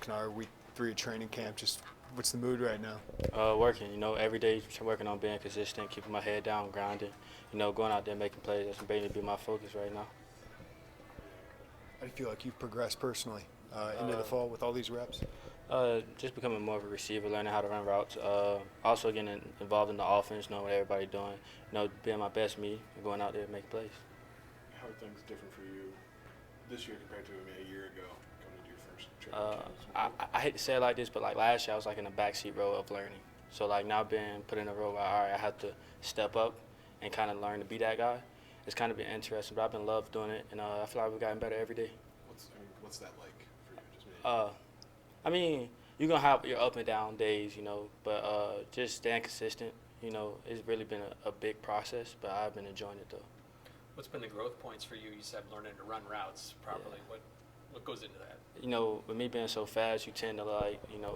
Kenari, week 3 of training camp. Just what's the mood right now? Working, every day working on being consistent, keeping my head down, grinding, going out there making plays. That's going to be my focus right now. How do you feel like you've progressed personally into the fall with all these reps? Just becoming more of a receiver, learning how to run routes. Also getting involved in the offense, knowing what everybody's doing, being my best me and going out there and make plays. How are things different for you this year compared to maybe a year ago coming into your first training camp? I hate to say it like this, but like last year I was like in the backseat role of learning. So like now being put in a role where all right, I have to step up and kind of learn to be that guy. It's kind of been interesting, but I've been loved doing it, and I feel like we've gotten better every day. What's that like for you? Just maybe. You're going to have your up and down days, but just staying consistent, it's really been a big process, but I've been enjoying it, though. What's been the growth points for you? You said learning to run routes properly. Yeah. What goes into that? With me being so fast, you tend to,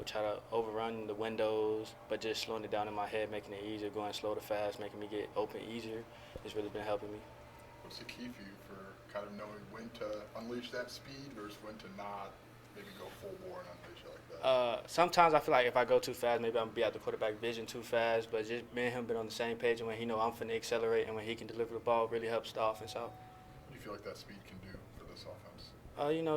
try to overrun the windows, but just slowing it down in my head, making it easier, going slow to fast, making me get open easier, has really been helping me. What's the key for you for kind of knowing when to unleash that speed versus when to not maybe go full bore and unleash it like that? Sometimes I feel like if I go too fast, maybe I'm going to be out the quarterback vision too fast, but just me and him been on the same page, and when he know I'm finna accelerate and when he can deliver the ball, really helps the offense out. What do you feel like that speed can do for this offense?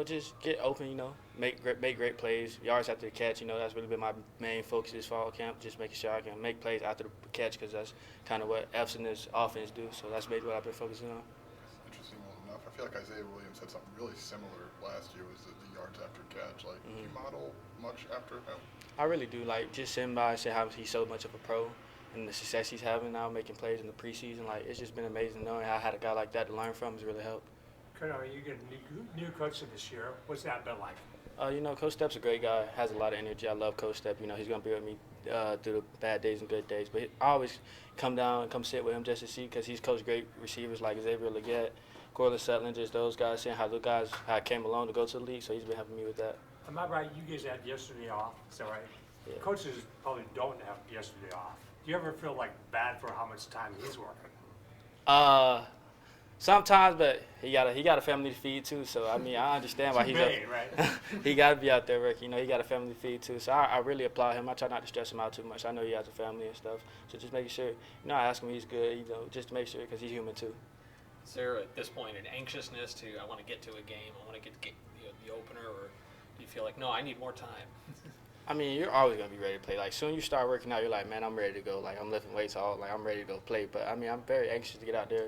Just get open, make great plays. Yards after the catch, that's really been my main focus this fall camp, just making sure I can make plays after the catch because that's kind of what F's in this offense do. So that's basically what I've been focusing on. Interesting enough. I feel like Isaiah Williams had something really similar last year was the yards after catch. Like, do you model much after him? I really do. Like, just sitting by and say how he's so much of a pro and the success he's having now making plays in the preseason. Like, it's just been amazing knowing I had a guy like that to learn from has really helped. Kenari, you get a new coach this year. What's that been like? Coach Stepp's a great guy, has a lot of energy. I love Coach Stepp. He's going to be with me through the bad days and good days. But I always come down and come sit with him just to see because he's coached great receivers like Xavier Leggett, Corliss Sutton, just those guys, seeing how those guys how came along to go to the league. So he's been helping me with that. Am I right? You guys had yesterday off. Is that right? Yeah. Coaches probably don't have yesterday off. Do you ever feel like bad for how much time he's working? Sometimes, but he got a family to feed too. So I understand why he's right? he got to be out there working. He got a family to feed too. So I really applaud him. I try not to stress him out too much. I know he has a family and stuff. So just making sure, I ask him if he's good, just to make sure because he's human too. Is there at this point an anxiousness to I want to get to a game, I want to get the opener, or do you feel like no, I need more time? You're always gonna be ready to play. Like soon you start working out, you're like, man, I'm ready to go. Like I'm lifting weights all, like I'm ready to go play. But I'm very anxious to get out there,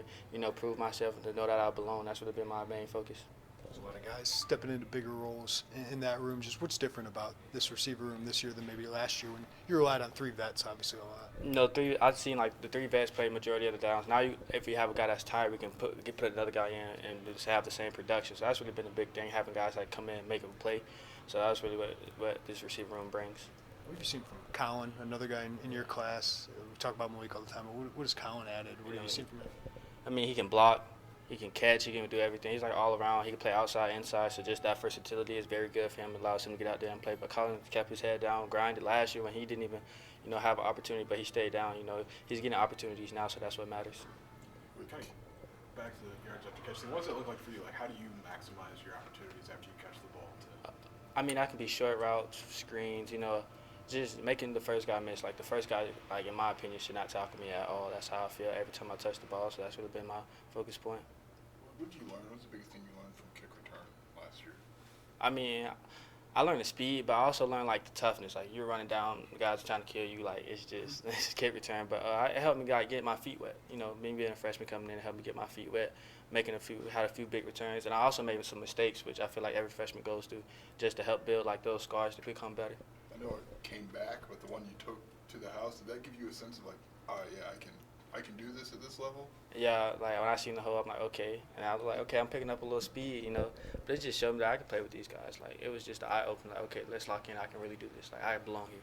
prove myself and to know that I belong. That's what has been my main focus. There's a lot of guys stepping into bigger roles in that room. Just what's different about this receiver room this year than maybe last year when you relied on 3 vets obviously a lot? I've seen like the 3 vets play majority of the downs. Now if we have a guy that's tired, we can put another guy in and just have the same production. So that's really been a big thing, having guys like come in and make them play. So that's really what this receiver room brings. What have you seen from Colin, another guy in your class? We talk about Malik all the time. But what has Colin added? What have you seen from him? He can block, he can catch, he can do everything. He's like all around. He can play outside, inside. So just that versatility is very good for him. It allows him to get out there and play. But Colin kept his head down, grinded last year when he didn't even, have an opportunity. But he stayed down. He's getting opportunities now, so that's what matters. Kind of back to the yards after catch thing. What does it look like for you? Like, how do you maximize your opportunities after you catch the ball? I can be short routes, screens, just making the first guy miss. Like, the first guy, like, in my opinion, should not tackle me at all. That's how I feel every time I touch the ball, so that's really been my focus point. What did you learn? What's the biggest thing you learned from kick return last year? I learned the speed, but I also learned, like, the toughness. Like, you're running down, the guys are trying to kill you. Like, it's just kick return. But it helped me get my feet wet. Me being a freshman coming in, it helped me get my feet wet, had a few big returns. And I also made some mistakes, which I feel like every freshman goes through, just to help build, like, those scars to become better. I know it came back, but the one you took to the house, did that give you a sense of, like, I can do this at this level? Yeah, like, when I seen the hole, I'm like, okay. And I was like, okay, I'm picking up a little speed, But it just showed me that I could play with these guys. Like, it was just an eye-opener, like, okay, let's lock in. I can really do this. Like, I belong here.